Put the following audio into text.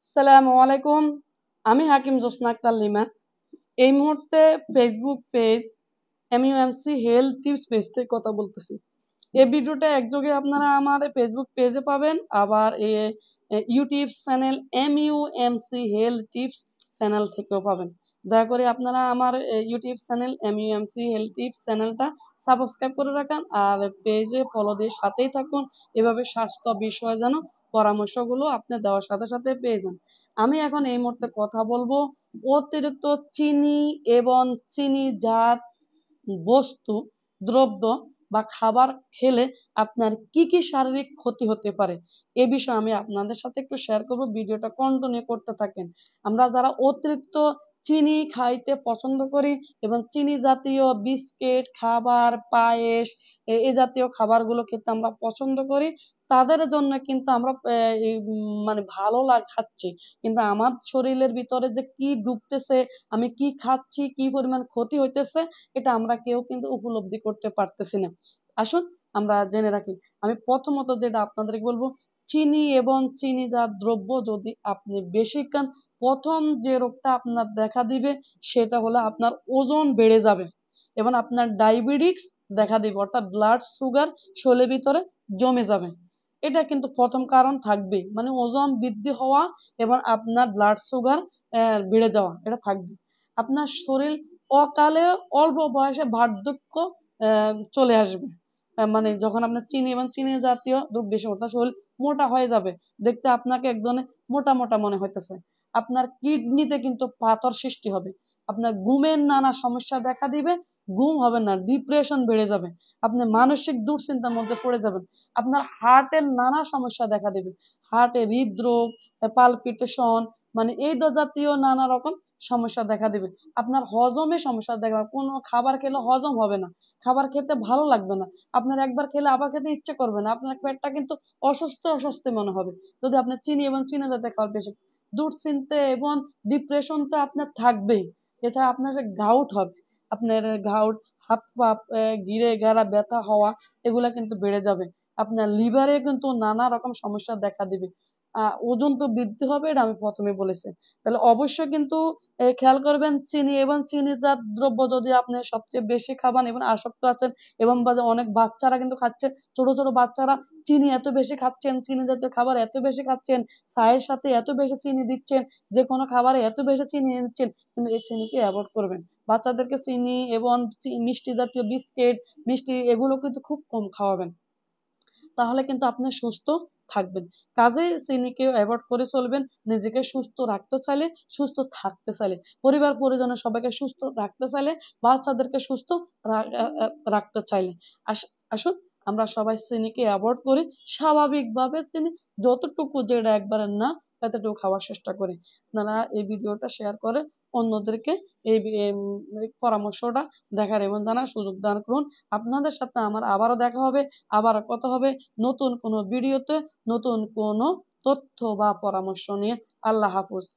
আসসালামু আলাইকুম। আমি হাকিম জোসনা আক্তার লিমা। এই মুহূর্তে Facebook page MUMC health tips page থেকে কথা বলতেছি। এই ভিডিওটা একযোগে আপনারা আমার ফেসবুক পেজে পাবেন, আবার YouTube channel MUMC health tips channel থেকেও পাবেন। দয়া করে আপনারা আমার YouTube channel MUMC health tips চ্যানেলটা সাবস্ক্রাইব করে রাখেন, আর পেজে ফলো দিয়ে সাথেই থাকুন। এভাবে স্বাস্থ্য বিষয়ে যেন পরামর্শগুলো আপনি দেওয়ার সাথে সাথে পেয়ে যান। আমি এখন এই মুহূর্তে কথা বলবো অতিরিক্ত চিনি এবং চিনিজাত বস্তু, দ্রব্য বা খাবার খেলে আপনার কি কি শারীরিক ক্ষতি হতে পারে, এ বিষয়ে আমি আপনাদের সাথে একটু শেয়ার করব। ভিডিওটা কন্টিনিউ করতে থাকেন। আমরা যারা অতিরিক্ত চিনি খাইতে পছন্দ করি এবং চিনি জাতীয় বিস্কিট, খাবার, পায়েস, এই জাতীয় খাবারগুলো খেতে আমরা পছন্দ করি, তাদের জন্য কিন্তু আমরা মানে ভালো খাচ্ছি, কিন্তু আমার শরীরের ভিতরে যে কি ঢুকতেছে, আমি কি খাচ্ছি, কি পরিমাণ ক্ষতি হইতেছে, এটা আমরা কেউ কিন্তু উপলব্ধি করতে পারতেছি না। আসুন আমরা জেনে রাখি। আমি প্রথমত যেটা আপনাদেরকে বলবো, চিনি এবং চিনিজাত দ্রব্য যদি আপনি বেশি খান, প্রথম যে রোগটা আপনার দেখা দিবে সেটা হলো আপনার ওজন বেড়ে যাবে এবং আপনার ডায়াবেটিস দেখা দিবে, অর্থাৎ ব্লাড সুগার শরীরের ভিতরে জমে যাবে। এটা কিন্তু প্রথম কারণ থাকবে, মানে ওজন বৃদ্ধি হওয়া এবং আপনার ব্লাড সুগার বেড়ে যাওয়া, এটা থাকবে। আপনার শরীর অকালে অল্প বয়সে বার্ধক্য চলে আসবে। মানে যখন আপনার চিনি এবং চিনি জাতীয় দ্রব্য বেশি, অর্থাৎ শরীর মোটা হয়ে যাবে, দেখতে আপনাকে এক ধরনের মোটা মোটা মনে হইতেছে। আপনার কিডনিতে কিন্তু পাথর সৃষ্টি হবে, আপনার ঘুমের নানা সমস্যা দেখা দিবে, ঘুম হবে না, ডিপ্রেশন বেড়ে যাবে, আপনি মানসিক দুশ্চিন্তার মধ্যে পড়ে যাবেন। আপনার হার্টের নানা সমস্যা দেখা দিবে, হার্টে হৃদরোগ, পালপিটেশন, মানে এই জাতীয় নানা রকম সমস্যা দেখা দিবে। আপনার হজমে সমস্যা দেখা দিবে, কোনো খাবার খেলে হজম হবে না, খাবার খেতে ভালো লাগবে না, আপনার একবার খেলে আবার খেতে ইচ্ছে করবে না, আপনার পেটটা কিন্তু অসুস্থ অসুস্থ মনে হবে যদি আপনার চিনি এবং চিনি জাতীয় খাবার বেশি। দুশ্চিন্তা এবং ডিপ্রেশন তো আপনার থাকবেই। এছাড়া আপনার গাউট হবে, আপনার গাউট, হাত পা গিরে গাড়া ব্যথা হওয়া, এগুলা কিন্তু বেড়ে যাবে। আপনার লিভারে কিন্তু নানা রকম সমস্যা দেখা দিবে। ওজন তো বৃদ্ধি হবে, এটা আমি প্রথমে বলেছি। তাহলে অবশ্যই কিন্তু খেয়াল করবেন, চিনি এবং চিনিজাত দ্রব্য যদি আপনি সবচেয়ে বেশি খাবেন এবং আসক্ত আছেন, এবং অনেক বাচ্চারা কিন্তু খাচ্ছে, ছোট ছোট বাচ্চারা চিনি এত বেশি খাচ্ছেন, চিনি জাতীয় খাবার এত বেশি খাচ্ছেন, চায়ের সাথে এত বেশি চিনি দিচ্ছেন, যে কোনো খাবারে এত বেশি চিনি নিচ্ছেন, কিন্তু এই চিনিকে অ্যাভয়েড করবেন। বাচ্চাদেরকে চিনি এবং মিষ্টি জাতীয় বিস্কিট, মিষ্টি, এগুলো কিন্তু খুব কম খাওয়াবেন, তাহলে কিন্তু আপনি সুস্থ থাকবেন। কাজে চিনিকে অ্যাভয়েড করে চলবেন। নিজেকে সুস্থ রাখতে চাইলে, সুস্থ থাকতে চাইলে, পরিবার পরিজনের সবাইকে সুস্থ রাখতে চাইলে, বাচ্চাদেরকে সুস্থ রাখতে চাইলে, আসুন আমরা সবাই চিনিকে অ্যাভয়েড করি। স্বাভাবিকভাবে চিনি যতটুকু, যেটা একবারে না, এতটুকু খাওয়ার চেষ্টা করি। আপনারা এই ভিডিওটা শেয়ার করে অন্যদেরকে এই পরামর্শটা দেখার এবং জানার সুযোগ দান করুন। আপনাদের সাথে আমার আবারও দেখা হবে, আবার কথা হবে নতুন কোনো ভিডিওতে, নতুন কোনো তথ্য বা পরামর্শ নিয়ে। আল্লাহ হাফেজ।